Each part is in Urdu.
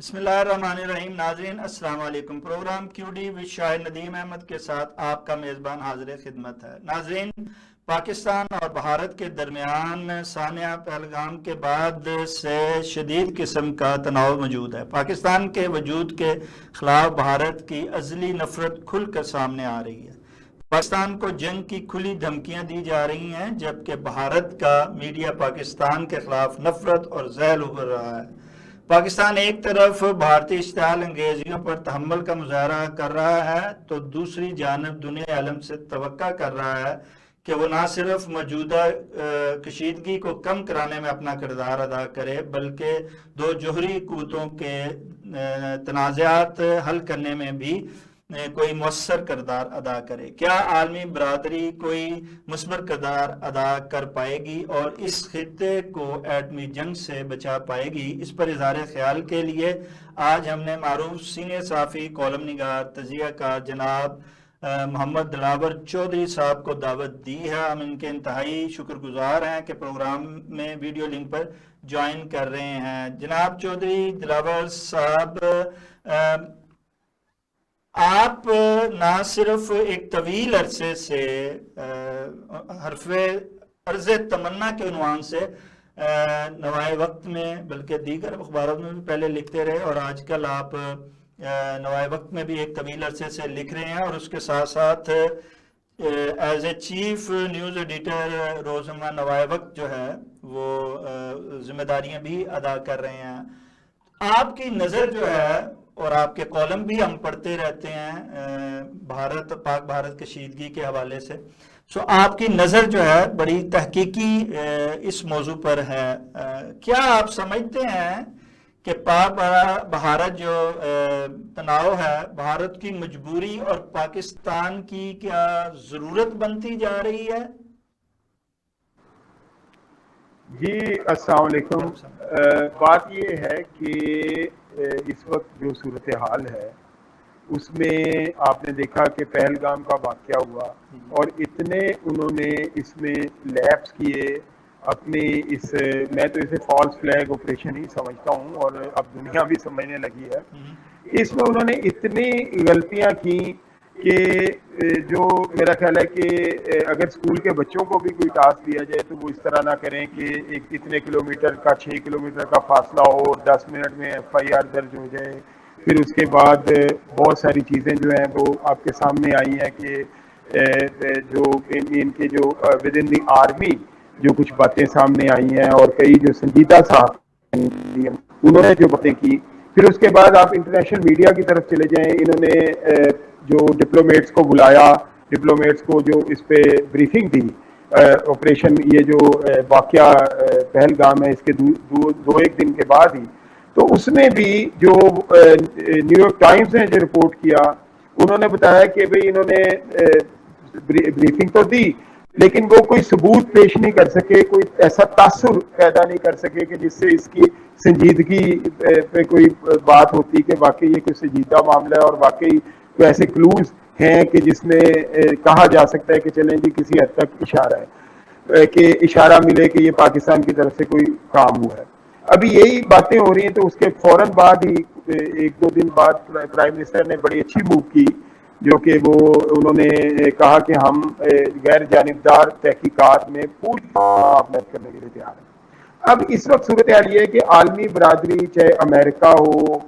بسم اللہ الرحمن الرحیم. ناظرین السلام علیکم. پروگرام کیو ڈی وچ شاہد ندیم احمد کے ساتھ آپ کا میزبان حاضر خدمت ہے. ناظرین، پاکستان اور بھارت کے درمیان سانحہ پہلگام کے بعد سے شدید قسم کا تناؤ موجود ہے. پاکستان کے وجود کے خلاف بھارت کی ازلی نفرت کھل کر سامنے آ رہی ہے. پاکستان کو جنگ کی کھلی دھمکیاں دی جا رہی ہیں، جبکہ بھارت کا میڈیا پاکستان کے خلاف نفرت اور زہر ابھر رہا ہے. پاکستان ایک طرف بھارتی اشتعال انگیزیوں پر تحمل کا مظاہرہ کر رہا ہے تو دوسری جانب دنیا عالم سے توقع کر رہا ہے کہ وہ نہ صرف موجودہ کشیدگی کو کم کرانے میں اپنا کردار ادا کرے، بلکہ دو جوہری قوتوں کے تنازعات حل کرنے میں بھی کوئی مؤثر کردار ادا کرے. کیا عالمی برادری کوئی مثمر کردار ادا کر پائے گی اور اس خطے کو ایٹمی جنگ سے بچا پائے گی؟ اس پر اظہار خیال کے لیے آج ہم نے معروف سینئر صحافی، کالم نگار، تجزیہ کار جناب محمد دلاور چودھری صاحب کو دعوت دی ہے. ہم ان کے انتہائی شکر گزار ہیں کہ پروگرام میں ویڈیو لنک پر جوائن کر رہے ہیں. جناب چودھری دلاور صاحب، آپ نہ صرف ایک طویل عرصے سے حرف عرض تمنا کے عنوان سے نوائے وقت میں بلکہ دیگر اخبارات میں بھی پہلے لکھتے رہے، اور آج کل آپ نوائے وقت میں بھی ایک طویل عرصے سے لکھ رہے ہیں، اور اس کے ساتھ ساتھ as a chief news editor روزنامہ نوائے وقت جو ہے وہ ذمہ داریاں بھی ادا کر رہے ہیں. آپ کی نظر جو ہے، اور آپ کے کالم بھی ہم پڑھتے رہتے ہیں پاک بھارت کشیدگی کے حوالے سے، آپ کی نظر جو ہے بڑی تحقیقی اس موضوع پر ہے. کیا آپ سمجھتے ہیں کہ پاک بھارت جو تناؤ ہے، بھارت کی مجبوری اور پاکستان کی کیا ضرورت بنتی جا رہی ہے؟ جی السلام علیکم. بات یہ ہے کہ اس وقت جو صورتحال ہے اس میں آپ نے دیکھا کہ پہلگام کا واقعہ ہوا اور اتنے انہوں نے اس میں لیپس کیے اپنی میں تو اسے فالس فلیگ آپریشن ہی سمجھتا ہوں، اور اب دنیا بھی سمجھنے لگی ہے. اس میں انہوں نے اتنی غلطیاں کی کہ جو میرا خیال ہے کہ اگر اسکول کے بچوں کو بھی کوئی ٹاسک دیا جائے تو وہ اس طرح نہ کریں کہ ایک اتنے کلومیٹر کا 6 کلومیٹر کا فاصلہ ہو اور 10 منٹ میں FIR درج ہو جائے. پھر اس کے بعد بہت ساری چیزیں جو ہیں وہ آپ کے سامنے آئی ہیں کہ جو ان کے جو ود ان دی آرمی جو کچھ باتیں سامنے آئی ہیں، اور کئی جو سنجیدہ صاحب انہوں نے جو باتیں کی. پھر اس کے بعد آپ انٹرنیشنل میڈیا کی طرف چلے جائیں، انہوں نے جو ڈپلومیٹس کو بلایا، ڈپلومیٹس کو جو اس پہ بریفنگ دی آپریشن یہ جو واقعہ پہلگام ہے اس کے دو ایک دن کے بعد ہی، تو اس میں بھی جو نیو یارک ٹائمز نے جو رپورٹ کیا انہوں نے بتایا کہ بھئی انہوں نے بریفنگ تو دی لیکن وہ کوئی ثبوت پیش نہیں کر سکے، کوئی ایسا تاثر پیدا نہیں کر سکے کہ جس سے اس کی سنجیدگی پہ کوئی بات ہوتی کہ واقعی یہ کوئی سنجیدہ معاملہ ہے اور واقعی کوئی ایسے کلوز ہیں کہ جس میں کہا جا سکتا ہے کہ چلیں جی کسی حد تک اشارہ ہے، کہ اشارہ ملے کہ یہ پاکستان کی طرف سے کوئی کام ہوا ہے. ابھی یہی باتیں ہو رہی ہیں تو اس کے فوراً بعد ہی ایک دو دن بعد پرائم منسٹر نے بڑی اچھی موو کی، جو کہ انہوں نے کہا کہ ہم غیر جانبدار تحقیقات میں پوری مدد کرنے کے لیے تیار ہیں. اب اس وقت صورتحال یہ ہے کہ عالمی برادری چاہے امریکہ ہو،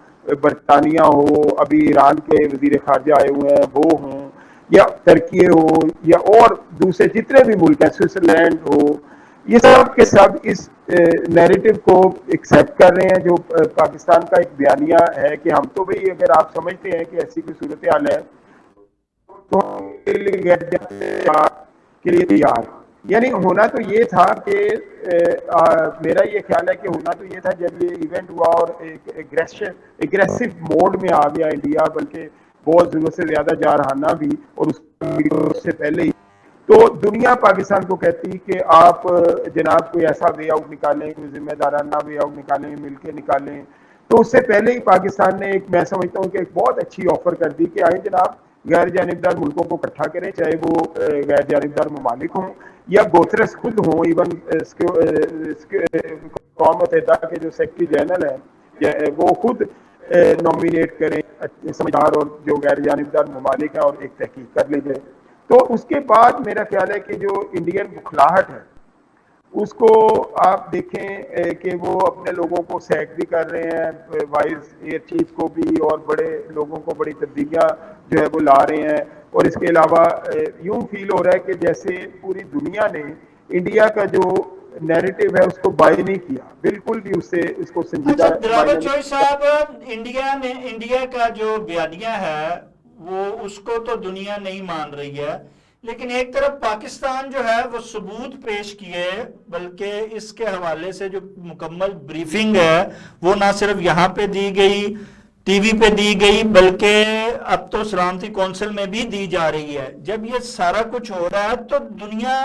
برطانیہ ہو، ابھی ایران کے وزیر خارجہ آئے ہوئے ہیں وہ ہوں، یا ترکی ہو، یا اور دوسرے جتنے بھی ملک ہیں، سوئٹزرلینڈ ہو، یہ سب کے سب اس نیریٹو کو ایکسیپٹ کر رہے ہیں جو پاکستان کا ایک بیانیہ ہے کہ ہم تو بھئی اگر آپ سمجھتے ہیں کہ ایسی کوئی صورتحال ہے تو کے لیے تیار. یعنی ہونا تو یہ تھا کہ میرا یہ خیال ہے کہ ہونا تو یہ تھا جب یہ ایونٹ ہوا اور ایک ایگریسو موڈ میں آ گیا انڈیا، بلکہ بہت ضرورت سے زیادہ جارحانہ بھی، اور اس سے پہلے ہی تو دنیا پاکستان کو کہتی کہ آپ جناب کوئی ایسا وے آؤٹ نکالیں، کوئی ذمہ دارانہ وے آؤٹ نکالیں، مل کے نکالیں. تو اس سے پہلے ہی پاکستان نے میں سمجھتا ہوں کہ ایک بہت اچھی آفر کر دی کہ آئیں جناب غیر جانبدار ملکوں کو اکٹھا کریں، چاہے وہ غیر جانبدار ممالک ہوں یا گوترس خود ہوں. ایون اقوام متحدہ کے جو سیکرٹری جنرل ہیں وہ خود نامینیٹ کریں سمجھدار اور جو غیر جانبدار ممالک ہیں اور ایک تحقیق کر لی جائے. تو اس کے بعد میرا خیال ہے کہ جو انڈین بکھلاہٹ ہے اس کو آپ دیکھیں کہ وہ اپنے لوگوں کو سیک بھی کر رہے ہیں, وائس ایئر چیف کو بھی, اور بڑے لوگوں کو بڑی تبدیلیاں جو ہے وہ لا رہے ہیں. اور اس کے علاوہ یوں فیل ہو رہا ہے کہ جیسے پوری دنیا نے انڈیا کا جو نیریٹو ہے اس کو بائی نہیں کیا, بالکل بھی اس کو سنجیدہ اچھا دراوت چوئی صاحب, انڈیا کا جو بیانیہ ہے وہ اس کو تو دنیا نہیں مان رہی ہے, لیکن ایک طرف پاکستان جو ہے وہ ثبوت پیش کیے, بلکہ اس کے حوالے سے جو مکمل بریفنگ ہے وہ نہ صرف یہاں پہ دی گئی, ٹی وی پہ دی گئی, بلکہ اب تو سلامتی کونسل میں بھی دی جا رہی ہے. جب یہ سارا کچھ ہو رہا ہے تو دنیا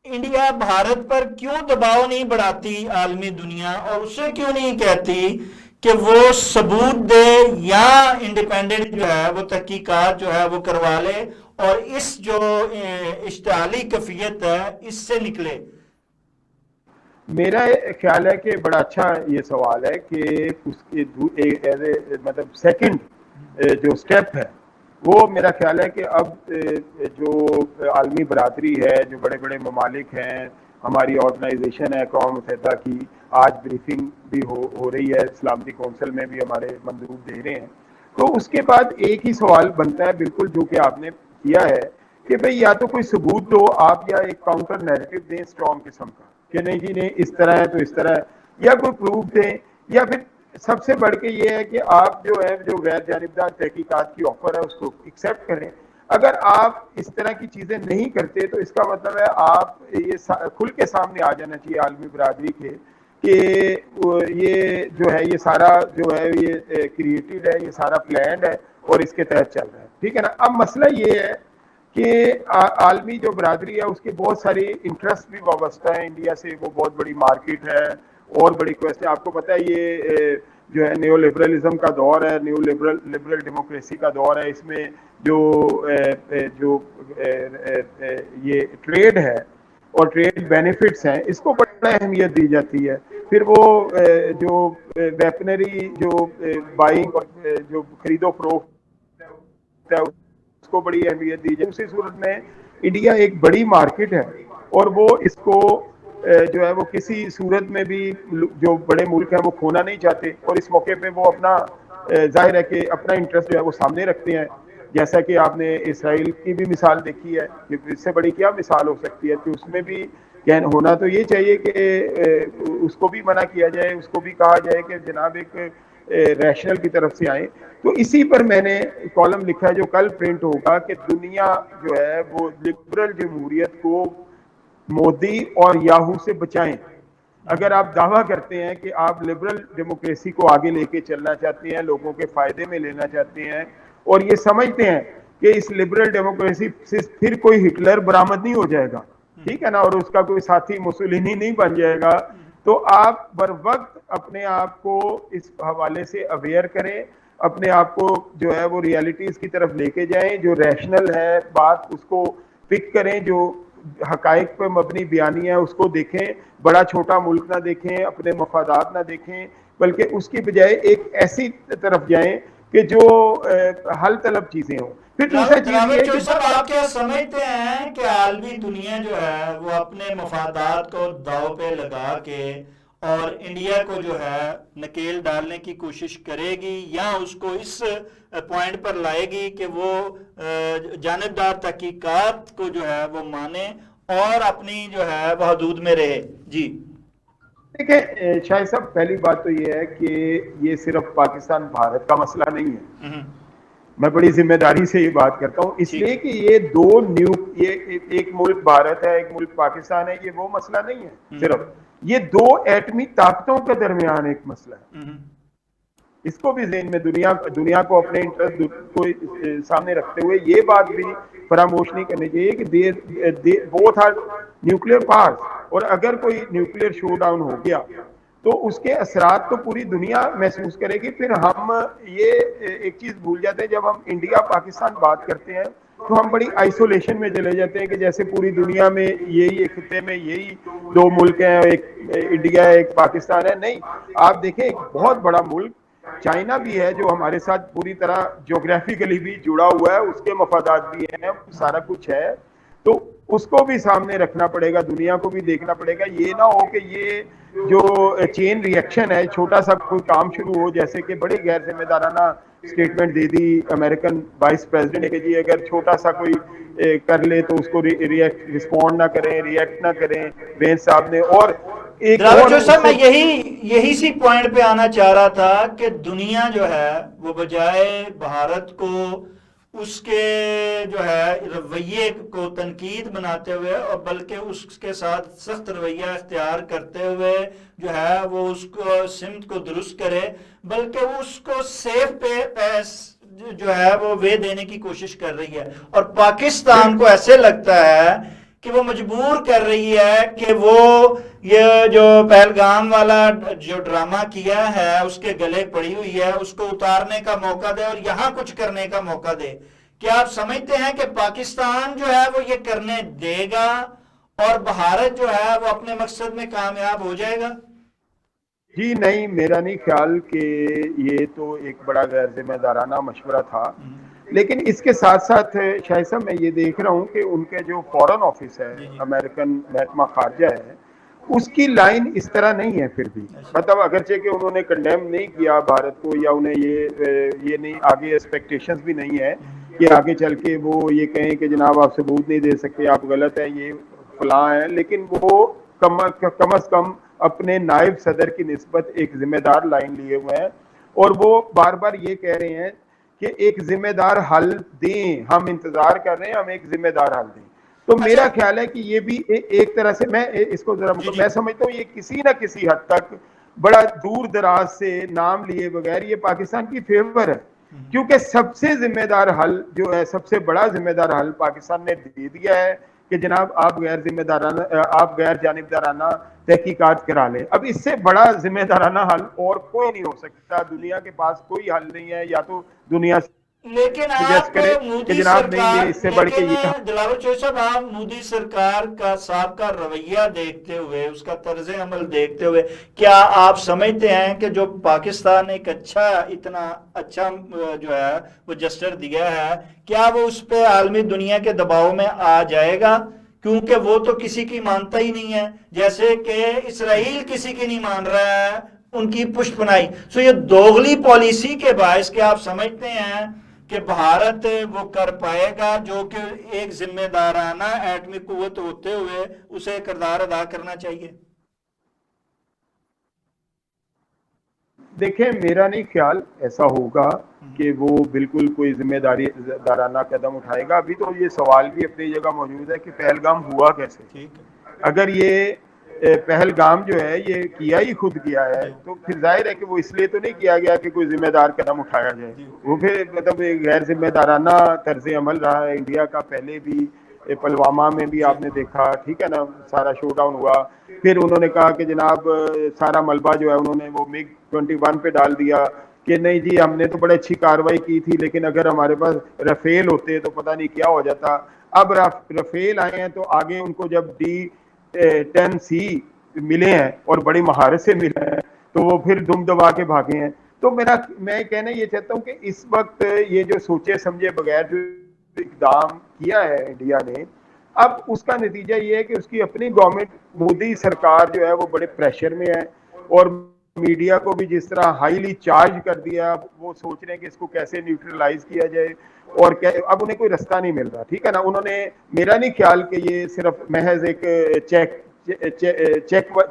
انڈیا بھارت پر کیوں دباؤ نہیں بڑھاتی عالمی دنیا, اور اسے کیوں نہیں کہتی کہ وہ ثبوت دے یا انڈیپینڈنٹ جو ہے وہ تحقیقات جو ہے وہ کروا لے اور اس جو اشتعالی کفیت ہے اس سے نکلے. میرا خیال ہے کہ بڑا اچھا یہ سوال ہے کہ اس کے مطلب سیکنڈ جو سٹیپ ہے وہ میرا خیال ہے کہ اب جو عالمی برادری ہے, جو بڑے بڑے ممالک ہیں, ہماری آرگنائزیشن ہے اقوام متحدہ کی, آج بریفنگ بھی ہو رہی ہے, سلامتی کونسل میں بھی ہمارے مندوب دے رہے ہیں. تو اس کے بعد ایک ہی سوال بنتا ہے بالکل جو کہ آپ نے کیا ہے کہ بھئی یا تو کوئی ثبوت دو آپ, یا ایک کاؤنٹر نیریٹو دیں اسٹرانگ قسم کا کہ نہیں جی نہیں اس طرح ہے تو اس طرح ہے, یا کوئی پروف دیں, یا پھر سب سے بڑھ کے یہ ہے کہ آپ جو ہے جو غیر جانبدار تحقیقات کی آفر ہے اس کو ایکسیپٹ کریں. اگر آپ اس طرح کی چیزیں نہیں کرتے تو اس کا مطلب ہے آپ یہ کھل کے سامنے آ جانا چاہیے عالمی برادری کے کہ یہ جو ہے یہ سارا جو ہے یہ کریٹڈ ہے, یہ سارا پلانڈ ہے اور اس کے تحت چل رہا ہے. ٹھیک ہے نا. اب مسئلہ یہ ہے کہ عالمی جو برادری ہے اس کے بہت ساری انٹرسٹ بھی وابستہ ہیں انڈیا سے, وہ بہت بڑی مارکیٹ ہے اور بڑی کوشچن. آپ کو پتہ ہے یہ جو ہے نیو لبرلزم کا دور ہے, نیو لبرل ڈیموکریسی کا دور ہے. اس میں جو یہ ٹریڈ ہے اور ٹریڈ بینیفٹس ہیں اس کو بڑا اہمیت دی جاتی ہے. پھر وہ جو ویپنری جو بائنگ اور جو خرید و فروخت ہے اس کو بڑی اہمیت دی جائے. اسی صورت میں انڈیا ایک بڑی مارکیٹ ہے اور وہ اس کو جو ہے وہ کسی صورت میں بھی جو بڑے ملک ہیں وہ کھونا نہیں چاہتے, اور اس موقع پہ وہ اپنا ظاہر ہے کہ اپنا انٹرسٹ جو ہے وہ سامنے رکھتے ہیں. جیسا کہ آپ نے اسرائیل کی بھی مثال دیکھی ہے کہ اس سے بڑی کیا مثال ہو سکتی ہے, کہ اس میں بھی ہونا تو یہ چاہیے کہ اس کو بھی منع کیا جائے, اس کو بھی کہا جائے کہ جناب ایک ریشنل کی طرف سے آئیں. تو اسی پر میں نے کالم لکھا ہے جو کل پرنٹ ہوگا کہ دنیا جو ہے وہ لبرل جمہوریت کو مودی اور یاہو سے بچائیں. اگر آپ دعویٰ کرتے ہیں کہ آپ لبرل ڈیموکریسی کو آگے لے کے چلنا چاہتے ہیں, لوگوں کے فائدے میں لینا چاہتے ہیں, اور یہ سمجھتے ہیں کہ اس لبرل ڈیموکریسی سے پھر کوئی ہٹلر برآمد نہیں ہو جائے گا, ٹھیک ہے نا, اور اس کا کوئی ساتھی مسولینی نہیں بن جائے گا, تو آپ بر وقت اپنے آپ کو اس حوالے سے اویئر کریں, اپنے آپ کو جو ہے وہ ریالٹیز کی طرف لے کے جائیں, جو ریشنل ہے بات اس کو پک کریں, جو حقائق پہ مبنی بیانی ہے اس کو دیکھیں, بڑا چھوٹا ملک نہ دیکھیں, اپنے مفادات نہ دیکھیں, بلکہ اس کی بجائے ایک ایسی طرف جائیں کہ جو حل طلب چیزیں ہوں. پھر دوسرا چیز یہ کہ آپ کیا سمجھتے ہیں کہ عالمی دنیا جو ہے وہ اپنے مفادات کو داؤ پہ لگا کے اور انڈیا کو جو ہے نکیل ڈالنے کی کوشش کرے گی, یا اس کو اس پوائنٹ پر لائے گی کہ وہ جانبدار تحقیقات کو جو ہے وہ مانے اور اپنی جو ہے وہ حدود میں رہے؟ جی دیکھیں شاہد صاحب, پہلی بات تو یہ ہے کہ یہ صرف پاکستان بھارت کا مسئلہ نہیں ہے. میں بڑی ذمہ داری سے یہ بات کرتا ہوں, اس لیے کہ یہ دو یہ ایک ملک بھارت ہے, ایک ملک پاکستان ہے, یہ وہ مسئلہ نہیں ہے صرف, یہ دو ایٹمی طاقتوں کے درمیان ایک مسئلہ ہے. اس کو بھی ذہن میں دنیا کو اپنے انٹرسٹ کو سامنے رکھتے ہوئے یہ بات بھی فراموش نہیں کرنی چاہیے کہ بوتھ آر نیوکلیئر پاورز, اور اگر کوئی نیوکلیئر شو ڈاؤن ہو گیا تو اس کے اثرات تو پوری دنیا محسوس کرے گی. پھر ہم یہ ایک چیز بھول جاتے ہیں, جب ہم انڈیا پاکستان بات کرتے ہیں تو ہم بڑی آئسولیشن میں چلے جاتے ہیں کہ جیسے پوری دنیا میں یہی ایک خطے میں یہی دو ملک ہیں, ایک انڈیا ہے ایک پاکستان ہے. نہیں, آپ دیکھیں ایک بہت بڑا ملک چائنا بھی ہے جو ہمارے ساتھ پوری طرح جغرافیکلی بھی جڑا ہوا ہے, اس کے مفادات بھی ہیں, سارا کچھ ہے, تو اس کو بھی سامنے رکھنا پڑے گا, دنیا کو بھی دیکھنا پڑے گا. یہ نہ ہو کہ یہ جو چین ری ایکشن ہے, چھوٹا سا کوئی کام شروع ہو, جیسے کہ بڑی غیر ذمہ دارانہ اسٹیٹمنٹ دے دی امریکن وائس پریزیڈنٹ کہ جی اگر چھوٹا سا کوئی کر لے تو اس کو رسپونڈ نہ کریں, ریئیکٹ نہ کریں وینس صاحب نے. اور ایک دراوڑ اور چوہدری صاحب, میں یہی سی پوائنٹ پہ آنا چاہ رہا تھا کہ دنیا جو ہے وہ بجائے بھارت کو اس کے جو ہے رویے کو تنقید بناتے ہوئے اور بلکہ اس کے ساتھ سخت رویہ اختیار کرتے ہوئے جو ہے وہ اس کو سمت کو درست کرے, بلکہ وہ اس کو سیف جو ہے وہ وے دینے کی کوشش کر رہی ہے. اور پاکستان کو ایسے لگتا ہے کہ وہ مجبور کر رہی ہے کہ وہ یہ جو پہلگام والا جو ڈرامہ کیا ہے اس کے گلے پڑی ہوئی ہے, اس کو اتارنے کا موقع دے اور یہاں کچھ کرنے کا موقع دے. کیا آپ سمجھتے ہیں کہ پاکستان جو ہے وہ یہ کرنے دے گا اور بھارت جو ہے وہ اپنے مقصد میں کامیاب ہو جائے گا؟ جی نہیں, میرا نہیں خیال کہ یہ تو ایک بڑا غیر ذمہ دارانہ مشورہ تھا. لیکن اس کے ساتھ ساتھ شاہد صاحب میں یہ دیکھ رہا ہوں کہ ان کے جو فورن آفس ہے امریکن محکمہ خارجہ ہے, اس کی لائن اس طرح نہیں ہے پھر بھی. مطلب اگرچہ کہ انہوں نے کنڈیم نہیں کیا بھارت کو, یا انہیں یہ نہیں آگے ایکسپیکٹیشنز بھی نہیں ہے کہ آگے چل کے وہ یہ کہیں کہ جناب آپ ثبوت نہیں دے سکتے, آپ غلط ہیں, یہ فلاں ہے. لیکن وہ کم از کم اپنے نائب صدر کی نسبت ایک ذمہ دار لائن لیے ہوئے ہیں, اور وہ بار بار یہ کہہ رہے ہیں کہ ایک ذمہ دار حل دیں, ہم انتظار کر رہے ہیں, ہم ایک ذمہ دار حل دیں. تو میرا خیال ہے کہ یہ بھی ایک طرح سے میں اس کو ذرا میں سمجھتا ہوں یہ کسی نہ کسی حد تک بڑا دور دراز سے نام لیے بغیر یہ پاکستان کی فیور ہے, کیونکہ سب سے ذمہ دار حل جو ہے, سب سے بڑا ذمہ دار حل پاکستان نے دے دیا ہے کہ جناب آپ غیر ذمہ دارانہ, آپ غیر جانبدارانہ تحقیقات کرا لیں. اب اس سے بڑا ذمہ دارانہ حل اور کوئی نہیں ہو سکتا, دنیا کے پاس کوئی حل نہیں ہے. یا تو دنیا لیکن سجیسٹ آپ کرے کہ مودی جناب نہیں سرکار, یہ اس سے بڑھ کے یہ دلاور چوہدری صاحب, آپ مودی سرکار کا سابقہ رویہ دیکھتے ہوئے, اس کا طرز عمل دیکھتے ہوئے, کیا آپ سمجھتے ہیں کہ جو پاکستان ایک اتنا اچھا جو ہے وہ جسٹر دیا ہے, کیا وہ اس پہ عالمی دنیا کے دباؤ میں آ جائے گا؟ کیونکہ وہ تو کسی کی مانتا ہی نہیں ہے, جیسے کہ اسرائیل کسی کی نہیں مان رہا ہے, ان کی پشت بنائی. سو یہ دوغلی پالیسی کے باعث کیا آپ سمجھتے ہیں کہ بھارت وہ کر پائے گا جو کہ ایک ذمہ دارانہ ایٹمی قوت ہوتے ہوئے اسے کردار ادا کرنا چاہیے؟ دیکھیں, میرا نہیں خیال ایسا ہوگا کہ وہ بالکل کوئی ذمہ دارانہ قدم اٹھائے گا. ابھی تو یہ سوال بھی اپنی جگہ موجود ہے کہ پہلگام ہوا کیسے. اگر یہ پہلگام جو ہے یہ کیا ہی خود کیا ہے تو پھر ظاہر ہے کہ وہ اس لیے تو نہیں کیا گیا کہ کوئی ذمہ دار قدم اٹھایا جائے, وہ پھر مطلب غیر ذمہ دارانہ طرز عمل رہا ہے. انڈیا کا پہلے بھی پلوامہ میں بھی آپ نے دیکھا, ٹھیک ہے نا, سارا شو ڈاؤن ہوا. پھر انہوں نے کہا کہ جناب سارا ملبہ جو ہے انہوں نے وہ MiG 21 پہ ڈال دیا کہ نہیں جی ہم نے تو بڑی اچھی کاروائی کی تھی, لیکن اگر ہمارے پاس رفیل ہوتے تو پتہ نہیں کیا ہو جاتا. اب رفیل آئے ہیں تو آگے ان کو جب D-10C ملے ہیں اور بڑی مہارت سے ملے ہیں تو وہ پھر دم دبا کے بھاگے ہیں. تو میں کہنا یہ چاہتا ہوں کہ اس وقت یہ جو سوچے سمجھے بغیر جو اقدام کیا ہے انڈیا نے, اب اس کا نتیجہ یہ ہے کہ اس کی اپنی گورنمنٹ مودی سرکار جو ہے وہ بڑے پریشر میں ہے, اور میڈیا کو بھی جس طرح ہائیلی چارج کر دیا, وہ سوچ رہے ہیں کہ اس کو کیسے نیوٹرلائز کیا جائے, اور اب انہیں کوئی رستہ نہیں مل رہا. ٹھیک ہے نا, انہوں نے, میرا نہیں خیال کہ یہ صرف محض ایک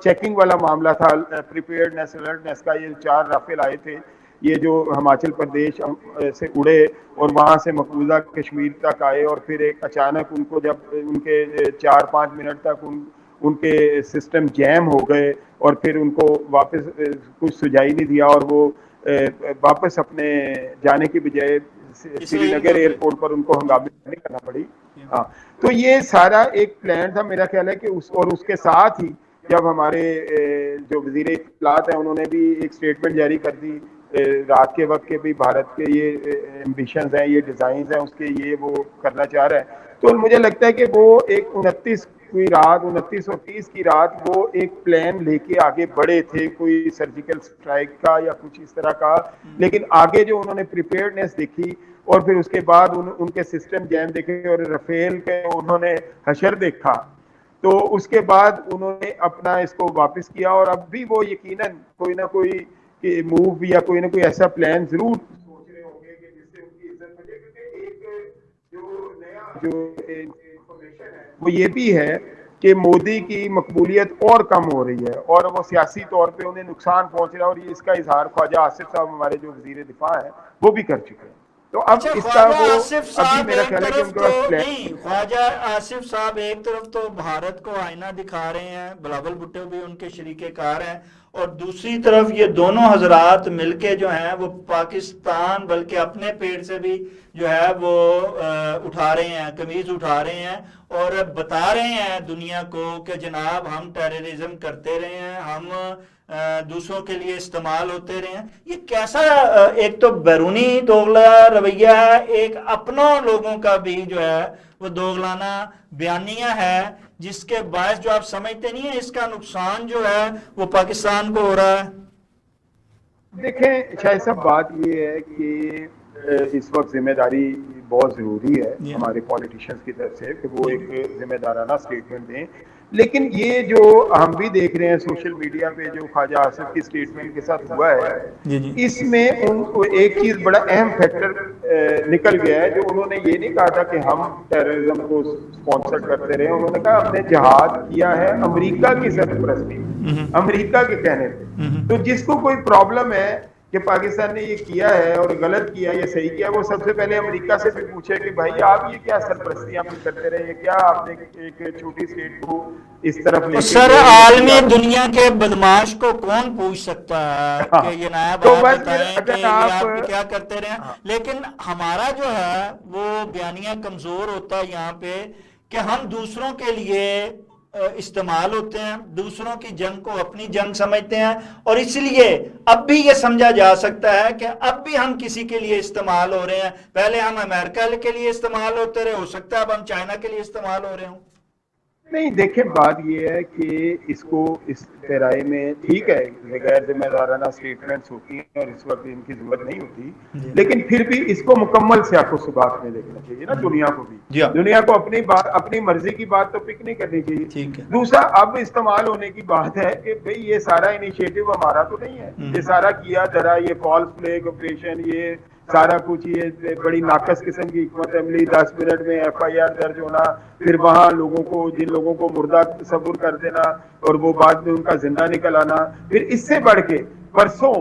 چیکنگ والا معاملہ تھا, پریپیئرڈنیس الرٹنیس کا. یہ 4 رافیل آئے تھے یہ جو ہماچل پردیش سے اڑے اور وہاں سے مقبوضہ کشمیر تک آئے, اور پھر ایک اچانک ان کو جب ان کے 4-5 منٹ تک ان کے سسٹم جیم ہو گئے, اور پھر ان کو واپس کچھ سجائی نہیں دیا, اور وہ واپس اپنے جانے کی بجائے سری نگر ایئرپورٹ پر ان کو ہنگامی کرنا پڑی. ہاں, تو یہ سارا ایک پلان تھا. میرا خیال ہے کہ اس کے ساتھ ہی جب ہمارے جو وزیر اطلاعات ہیں انہوں نے بھی ایک اسٹیٹمنٹ جاری کر دی رات کے وقت کہ بھی بھارت کے یہ ایمبیشنز ہیں, یہ ڈیزائنز ہیں اس کے, یہ وہ کرنا چاہ رہا ہے. تو مجھے لگتا ہے کہ وہ ایک 29 کوئی رات 29 اور 30 کی رات وہ ایک پلان لے کے آگے بڑھے تھے, کوئی سرجیکل اسٹرائک کا یا کچھ اس طرح کا, لیکن آگے جو انہوں نے پریپیئرڈنیس دیکھی اور پھر اس کے بعد ان کے سسٹم جیم دیکھے اور رفیل کے انہوں نے حشر دیکھا, تو اس کے بعد انہوں نے اپنا اس کو واپس کیا, اور اب بھی وہ یقیناً کوئی نہ کوئی موو یا کوئی نہ کوئی ایسا پلان ضرور سوچ رہے ہوں گے کہ جس سے ان کی عزت بچے, کیونکہ ایک جو نیا جو انفارمیشن ہے وہ یہ بھی ہے کہ مودی کی مقبولیت اور کم ہو رہی ہے اور وہ سیاسی طور پہ انہیں نقصان پہنچ رہا ہے, اور یہ اس کا اظہار خواجہ آصف صاحب ہمارے جو وزیر دفاع ہیں وہ بھی کر چکے ہیں. تو اب اچھا, اس کا خواجہ وہ آصف ابھی صاحب میرا ایک خیال ہے کہ ان طرف کے تو پاس پلان نہیں, خواجہ آصف صاحب ایک طرف تو بھارت کو آئینہ دکھا رہے ہیں, بلاول بھٹو بھی ان کے شریک کار ہیں, اور دوسری طرف یہ دونوں حضرات مل کے جو ہیں وہ پاکستان بلکہ اپنے پیٹ سے بھی جو ہے وہ اٹھا رہے ہیں, قمیض اٹھا رہے ہیں اور بتا رہے ہیں دنیا کو کہ جناب ہم ٹیررزم کرتے رہے ہیں, ہم دوسروں کے لیے استعمال ہوتے رہے ہیں. یہ کیسا ایک تو بیرونی دوغلا رویہ ہے, ایک اپنوں لوگوں کا بھی جو ہے وہ دوغلانہ بیانیہ ہے, جس کے باعث جو آپ سمجھتے نہیں ہیں اس کا نقصان جو ہے وہ پاکستان کو ہو رہا ہے. دیکھیں شاہد صاحب, بات یہ ہے کہ اس وقت ذمہ داری بہت ضروری ہے ہمارے پولیٹیشنز کی طرف سے کہ وہ ایک ذمہ دارانہ سٹیٹمنٹ دیں, لیکن یہ جو ہم بھی دیکھ رہے ہیں سوشل میڈیا پہ جو خواجہ آصف کی سٹیٹمنٹ کے ساتھ ہوا ہے, اس میں ان کو ایک چیز بڑا اہم فیکٹر نکل گیا ہے, جو انہوں نے یہ نہیں کہا تھا کہ ہم ٹیررزم کو سپانسر کرتے رہے, انہوں نے کہا ہم نے جہاد کیا ہے امریکہ کی سرپرستی, امریکہ کے کہنے پہ. تو جس کو کوئی پرابلم ہے کہ پاکستان نے یہ کیا ہے اور غلط کیا یا صحیح کیا, وہ سب سے پہلے امریکہ سے بھی پوچھے کہ بھائی آپ یہ کیا سرپرستی آپ کرتے رہے, یہ کیا آپ نے ایک چھوٹی سٹیٹ کو اس طرف لے کے سر عالمی دنیا کے بدماش کو کون پوچھ سکتا ہے کہ یہ نیا بات بتائیں کہ یہ آپ کیا کرتے رہے, لیکن ہمارا جو ہے وہ بیانیہ کمزور ہوتا ہے یہاں پہ کہ ہم دوسروں کے لیے استعمال ہوتے ہیں, دوسروں کی جنگ کو اپنی جنگ سمجھتے ہیں, اور اس لیے اب بھی یہ سمجھا جا سکتا ہے کہ اب بھی ہم کسی کے لیے استعمال ہو رہے ہیں. پہلے ہم امریکہ کے لیے استعمال ہوتے رہے, ہو سکتا ہے اب ہم چائنا کے لیے استعمال ہو رہے ہوں. نہیں دیکھیں, بات یہ ہے کہ اس کو اس پیرائے میں ٹھیک ہے غیر ذمہ دارانہ سٹیٹمنٹس ہوتی ہیں اور اس وقت ان کی ضرورت نہیں ہوتی, لیکن پھر بھی اس کو مکمل سیاق و سباق میں دیکھنا چاہیے نا دنیا کو بھی, دنیا کو اپنی بات اپنی مرضی کی بات تو پک نہیں کرنی چاہیے. دوسرا اب استعمال ہونے کی بات ہے کہ بھئی یہ سارا انیشیٹو ہمارا تو نہیں ہے, یہ سارا کیا ذرا یہ فالس فلیگ آپریشن, یہ سارا کچھ یہ بڑی ناقص قسم کی حکمت عملی, 10 منٹ میں ایف آئی آر درج ہونا, پھر وہاں لوگوں کو جن لوگوں کو مردہ تصور کر دینا اور وہ بعد میں ان کا زندہ نکل آنا. پھر اس سے بڑھ کے پرسوں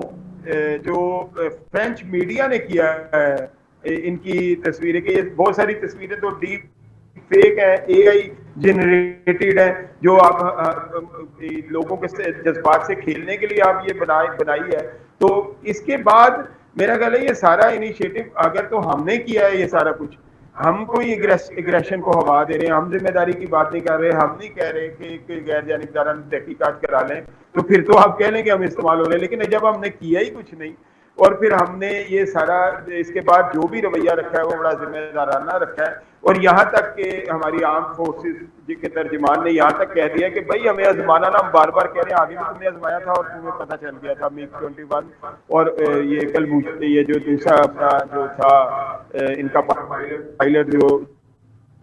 جو فرینچ میڈیا نے کیا ہے ان کی تصویریں, کہ یہ بہت ساری تصویریں تو ڈیپ فیک ہیں, اے آئی جنریٹڈ ہے, جو آپ لوگوں کے جذبات سے کھیلنے کے لیے آپ یہ بنائی ہے. تو اس کے بعد میرا خیال ہے یہ سارا انیشیٹو اگر تو ہم نے کیا ہے, یہ سارا کچھ ہم کوئی ایگریشن کو ہوا دے رہے ہیں, ہم ذمہ داری کی بات نہیں کر رہے, ہم نہیں کہہ رہے کہ غیر جانبدارانہ تحقیقات کرا لیں, تو پھر تو آپ کہہ لیں کہ ہم استعمال ہو رہے ہیں. لیکن جب ہم نے کیا ہی کچھ نہیں اور پھر ہم نے یہ سارا اس کے بعد جو بھی رویہ رکھا ہے وہ بڑا ذمہ دارانہ رکھا ہے, اور یہاں تک کہ ہماری آرم فورسز کے ترجمان نے یہاں تک کہہ دیا کہ بھائی ہمیں آزمانا نا, ہم بار بار کہہ رہے ہیں آگے بھی تم نے آزمایا تھا اور تمہیں پتہ چل گیا تھا میگ 21 اور یہ کلبوش یہ جو دوسرا اپنا جو تھا ان کا پائلٹ جو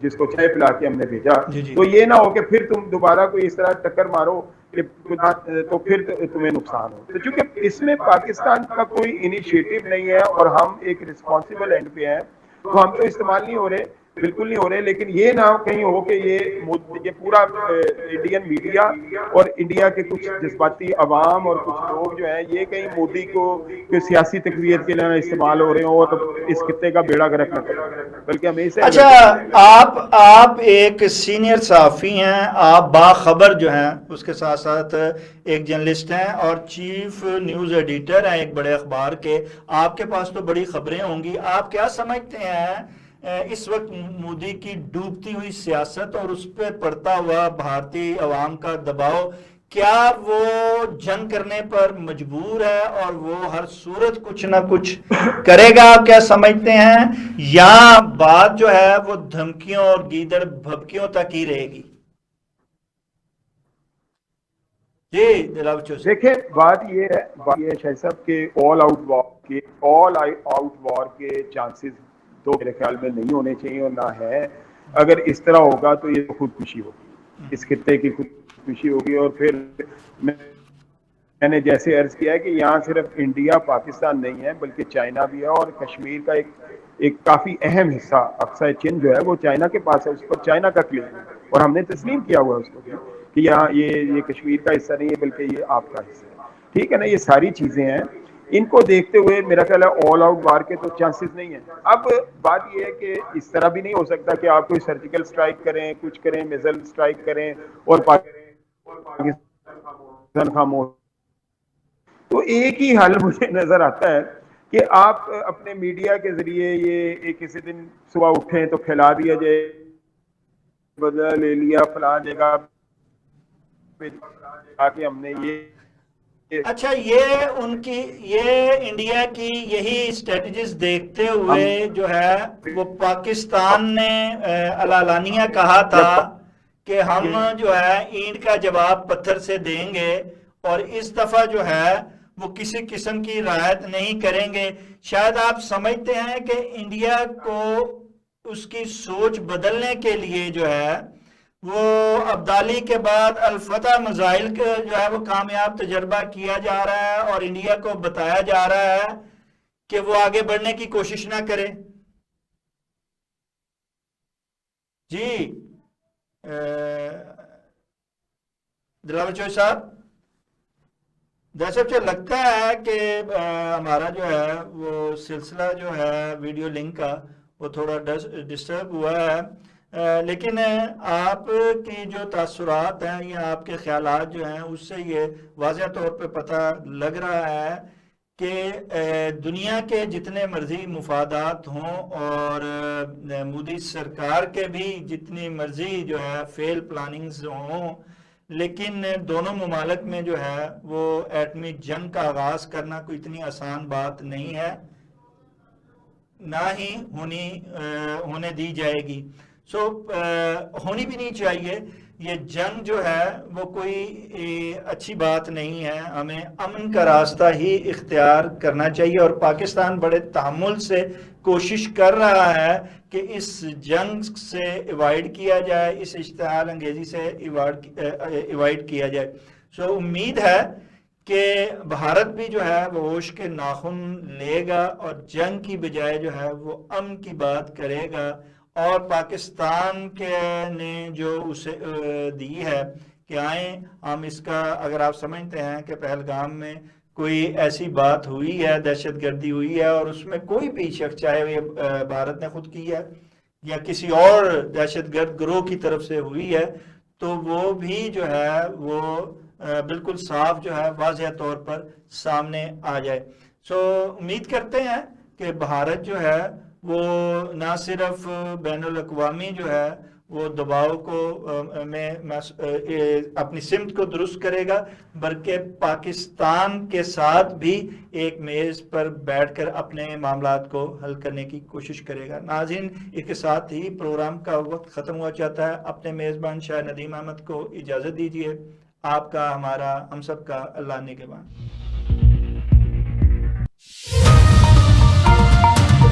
جس کو چائے پلا کے ہم نے بھیجا, تو یہ نہ ہو کہ پھر تم دوبارہ کوئی اس طرح ٹکر مارو تو پھر تمہیں نقصان ہو. تو چونکہ اس میں پاکستان کا کوئی انیشیٹو نہیں ہے اور ہم ایک رسپانسیبل اینڈ پہ ہیں, تو ہم تو استعمال نہیں ہو رہے, بالکل نہیں ہو رہے. لیکن یہ نہ کہیں ہو کہ یہ پورا انڈین میڈیا اور انڈیا کے کچھ جذباتی عوام اور کچھ لوگ جو ہیں یہ کہیں مودی کو سیاسی تقویت کے لیے استعمال ہو رہے ہوں اور اس خطے کا بیڑا گرک نہ کریں, بلکہ ہمیں اسے. اچھا, آپ ایک سینئر صحافی ہیں, آپ باخبر جو ہیں, اس کے ساتھ ساتھ ایک جرنلسٹ ہیں اور چیف نیوز ایڈیٹر ہیں ایک بڑے اخبار کے, آپ کے پاس تو بڑی خبریں ہوں گی. آپ کیا سمجھتے ہیں اس وقت مودی کی ڈوبتی ہوئی سیاست اور اس پہ پڑتا ہوا بھارتی عوام کا دباؤ, کیا وہ جنگ کرنے پر مجبور ہے اور وہ ہر صورت کچھ نہ کچھ کرے گا, آپ کیا سمجھتے ہیں, یا بات جو ہے وہ دھمکیوں اور گیدڑ بھبکیوں تک ہی رہے گی؟ جی دلاور چوہدری صاحب۔ دیکھیں بات یہ ہے شاہد صاحب کہ آل آؤٹ وار کے چانسز تو میرے خیال میں نہیں ہونے چاہیے اور نہ ہے. اگر اس طرح ہوگا تو یہ خودکشی ہوگی، اس خطے کی خودکشی ہوگی. اور پھر میں نے جیسے عرض کیا ہے کہ یہاں صرف انڈیا پاکستان نہیں ہے بلکہ چائنا بھی ہے، اور کشمیر کا ایک کافی اہم حصہ اقصی چین جو ہے وہ چائنا کے پاس ہے، اس پر چائنا کا کلیم ہے اور ہم نے تسلیم کیا ہوا ہے اس کو کہ یہاں یہ کشمیر کا حصہ نہیں ہے بلکہ یہ آپ کا حصہ ہے. ٹھیک ہے نا، یہ ساری چیزیں ہیں. ان کو دیکھتے ہوئے میرا خیال ہے آل آؤٹ وار کے تو چانسز نہیں ہیں. اب بات یہ ہے کہ اس طرح بھی نہیں ہو سکتا کہ آپ کوئی سرجیکل سٹرائک کریں، کچھ کریں، میزل سٹرائک کریں اور پاکستان خاموش. تو ایک ہی حل مجھے نظر آتا ہے کہ آپ اپنے میڈیا کے ذریعے یہ کسی دن صبح اٹھیں تو پھیلا دیا جائے بدلہ لے لیا فلاں جگہ پہ کہ ہم نے یہ اچھا، یہ ان کی یہ انڈیا کی یہی اسٹریٹجیز دیکھتے ہوئے ہم جو ہے وہ پاکستان نے علانیہ کہا تھا کہ ہم جو ہے اینٹ کا جواب پتھر سے دیں گے اور اس دفعہ جو ہے وہ کسی قسم کی رعایت نہیں کریں گے. شاید آپ سمجھتے ہیں کہ انڈیا کو اس کی سوچ بدلنے کے لیے جو ہے وہ ابدالی کے بعد الفتح میزائل کا جو ہے وہ کامیاب تجربہ کیا جا رہا ہے اور انڈیا کو بتایا جا رہا ہے کہ وہ آگے بڑھنے کی کوشش نہ کرے. جی دلاور چوہدری صاحب، دراصل لگتا ہے کہ ہمارا جو ہے وہ سلسلہ جو ہے ویڈیو لنک کا وہ تھوڑا ڈسٹرب ہوا ہے، لیکن آپ کی جو تاثرات ہیں یا آپ کے خیالات جو ہیں اس سے یہ واضح طور پہ پتہ لگ رہا ہے کہ دنیا کے جتنے مرضی مفادات ہوں اور مودی سرکار کے بھی جتنی مرضی جو ہے فیل پلاننگز ہوں، لیکن دونوں ممالک میں جو ہے وہ ایٹمی جنگ کا آغاز کرنا کوئی اتنی آسان بات نہیں ہے، نہ ہی ہونے دی جائے گی. ہونی بھی نہیں چاہیے. یہ جنگ جو ہے وہ کوئی اچھی بات نہیں ہے. ہمیں امن کا راستہ ہی اختیار کرنا چاہیے اور پاکستان بڑے تحمل سے کوشش کر رہا ہے کہ اس جنگ سے ایوائڈ کیا جائے، اس اشتعال انگیزی سے ایوائڈ کیا جائے. امید ہے کہ بھارت بھی جو ہے وہ ہوش کے ناخن لے گا اور جنگ کی بجائے جو ہے وہ امن کی بات کرے گا. اور پاکستان کے نے جو اسے دی ہے کہ آئیں ہم اس کا، اگر آپ سمجھتے ہیں کہ پہلگام میں کوئی ایسی بات ہوئی ہے، دہشت گردی ہوئی ہے اور اس میں کوئی بھی شخص، چاہے وہ بھارت نے خود کی ہے یا کسی اور دہشت گرد گروہ کی طرف سے ہوئی ہے، تو وہ بھی جو ہے وہ بالکل صاف جو ہے واضح طور پر سامنے آ جائے. امید کرتے ہیں کہ بھارت جو ہے وہ نہ صرف بین الاقوامی جو ہے وہ دباؤ کو میں اپنی سمت کو درست کرے گا، بلکہ پاکستان کے ساتھ بھی ایک میز پر بیٹھ کر اپنے معاملات کو حل کرنے کی کوشش کرے گا. ناظرین، اس کے ساتھ ہی پروگرام کا وقت ختم ہوا چاہتا ہے. اپنے میزبان شاہ ندیم احمد کو اجازت دیجیے. آپ کا، ہمارا، ہم سب کا اللہ نگہبان.